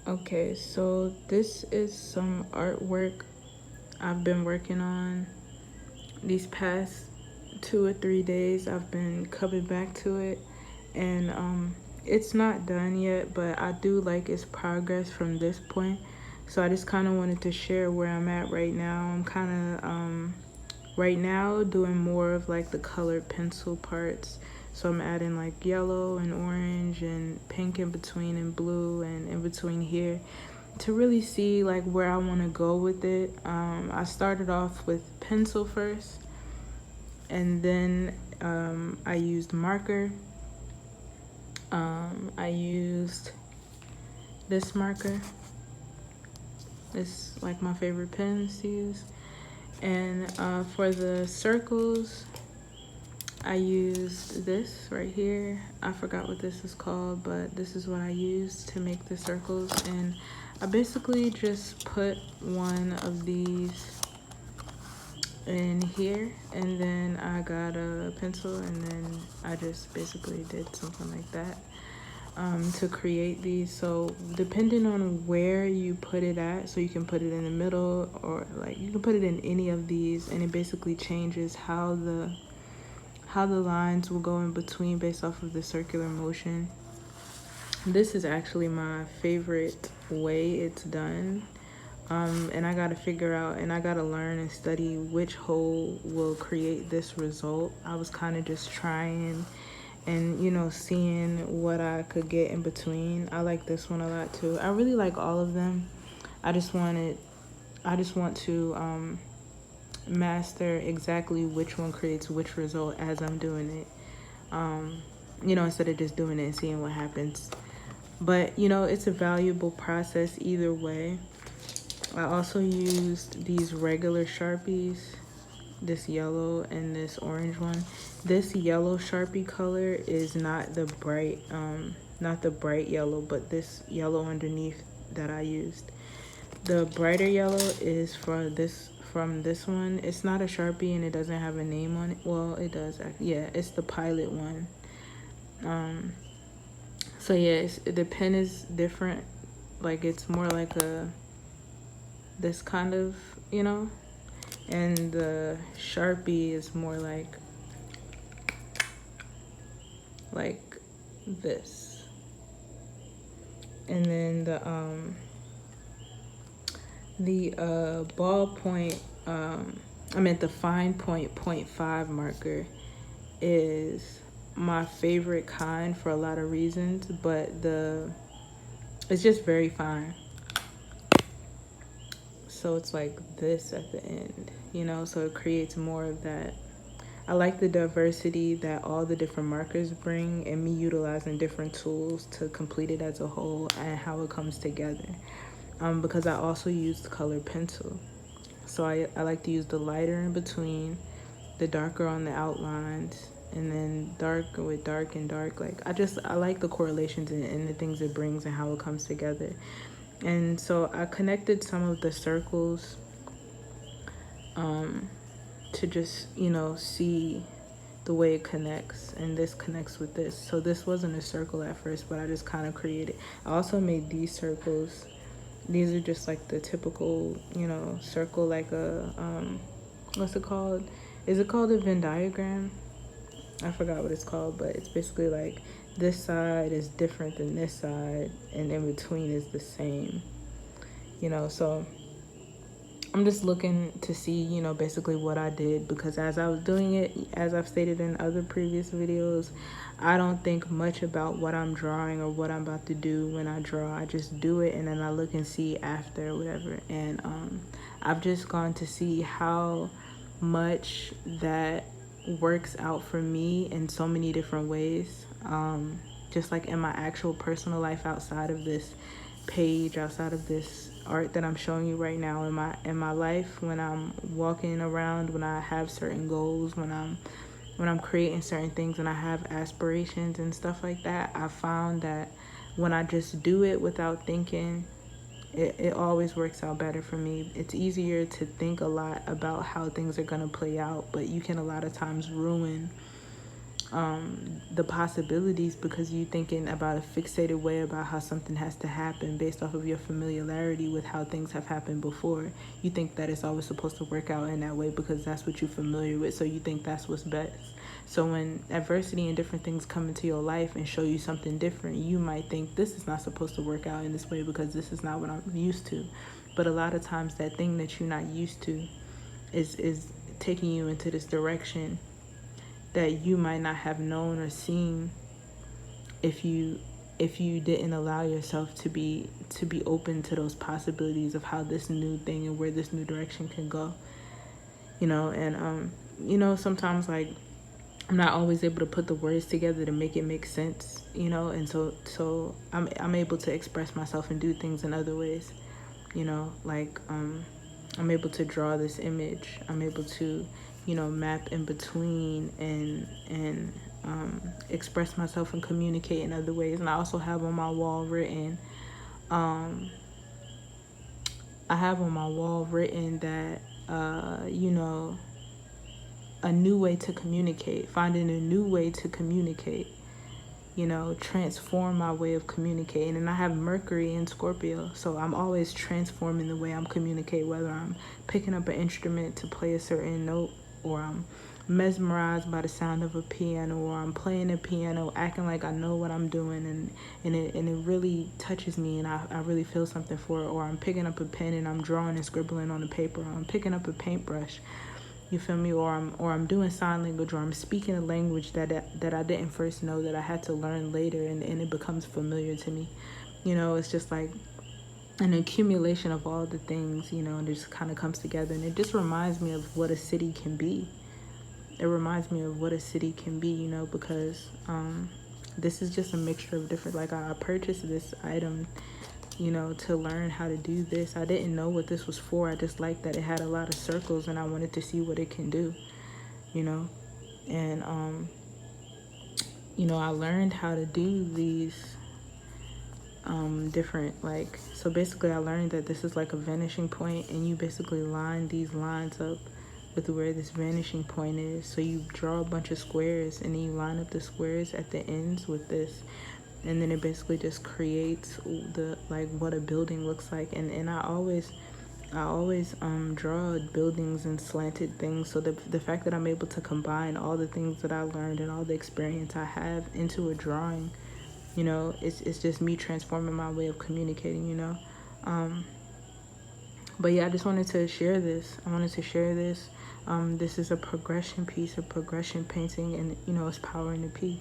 Okay, so this is some artwork I've been working on these past 2 or 3 days. I've been coming back to it, and it's not done yet, but I do like its progress from this point. So I just kind of wanted to share where I'm at right now. I'm kind of right now doing more of like the colored pencil parts. So I'm adding like yellow and orange and pink in between and blue and in between here to really see like where I want to go with it. I started off with pencil first, and then I used marker. I used this marker. It's like my favorite pens to use. And for the circles, I used this right here. I forgot what this is called, but this is what I used to make the circles. And I basically just put one of these in here, and then I got a pencil, and then I just basically did something like that to create these. So depending on where you put it at, so you can put it in the middle, or like you can put it in any of these, and it basically changes how the lines will go in between based off of the circular motion. This is actually my favorite way it's done. And I gotta figure out, and I gotta learn and study which hole will create this result. I was kind of just trying and, seeing what I could get in between. I like this one a lot too. I really like all of them. I just want to master exactly which one creates which result as I'm doing it. Instead of just doing it and seeing what happens. But, it's a valuable process either way. I also used these regular Sharpies, this yellow and this orange one. This yellow Sharpie color is not the bright yellow, but this yellow underneath that I used. The brighter yellow is from this one. It's not a Sharpie and it doesn't have a name on it. Well, it does. Yeah, it's the Pilot one. So yeah, the pen is different. Like it's more like this kind of, and the Sharpie is more like this. And then the ballpoint, the fine point .5 marker is my favorite kind for a lot of reasons, but it's just very fine. So it's like this at the end, so it creates more of that. I like the diversity that all the different markers bring, and me utilizing different tools to complete it as a whole and how it comes together. Because I also used colored pencil. So I like to use the lighter in between, the darker on the outlines, and then dark with dark and dark. Like I like the correlations and the things it brings and how it comes together. And so I connected some of the circles to just, see the way it connects, and this connects with this. So this wasn't a circle at first, but I just kind of created. I also made these circles. These are just like the typical, circle, like a, what's it called? Is it called a Venn diagram? I forgot what it's called, but it's basically like this side is different than this side, and in between is the same, so I'm just looking to see, basically what I did, because as I was doing it, as I've stated in other previous videos, I don't think much about what I'm drawing or what I'm about to do when I draw. I just do it, and then I look and see after or whatever. And I've just gone to see how much that works out for me in so many different ways. Just like in my actual personal life, outside of this page, outside of this art that I'm showing you right now, in my life, when I'm walking around, when I have certain goals, when I'm creating certain things and I have aspirations and stuff like that, I found that when I just do it without thinking, it always works out better for me. It's easier to think a lot about how things are going to play out, but you can a lot of times ruin the possibilities, because you thinking about a fixated way about how something has to happen based off of your familiarity with how things have happened before. You think that it's always supposed to work out in that way because that's what you're familiar with, so you think that's what's best. So when adversity and different things come into your life and show you something different, you might think this is not supposed to work out in this way because this is not what I'm used to. But a lot of times that thing that you're not used to is taking you into this direction that you might not have known or seen if you didn't allow yourself to be open to those possibilities of how this new thing and where this new direction can go. And sometimes, like, I'm not always able to put the words together to make it make sense, and so I'm able to express myself and do things in other ways, like I'm able to draw this image. I'm able to map in between and express myself and communicate in other ways. And I also have on my wall written that a new way to communicate, finding a new way to communicate, transform my way of communicating. And I have Mercury in Scorpio, so I'm always transforming the way I'm communicating, whether I'm picking up an instrument to play a certain note, or I'm mesmerized by the sound of a piano, or I'm playing a piano, acting like I know what I'm doing, and it really touches me, and I really feel something for it. Or I'm picking up a pen and I'm drawing and scribbling on the paper, or I'm picking up a paintbrush, you feel me? Or I'm doing sign language, or I'm speaking a language that I didn't first know, that I had to learn later, and it becomes familiar to me. It's just like an accumulation of all the things, and it just kind of comes together, and it just reminds me of what a city can be. It reminds me of what a city can be, because this is just a mixture of different, like, I purchased this item, to learn how to do this. I didn't know what this was for. I just liked that it had a lot of circles, and I wanted to see what it can do, and I learned how to do these different, like, so basically I learned that this is like a vanishing point, and you basically line these lines up with where this vanishing point is. So you draw a bunch of squares, and then you line up the squares at the ends with this, and then it basically just creates the, like, what a building looks like. And I always draw buildings and slanted things, so the fact that I'm able to combine all the things that I learned and all the experience I have into a drawing, it's just me transforming my way of communicating, but yeah, I just wanted to share this. This is a progression piece, a progression painting, and it's power in the P.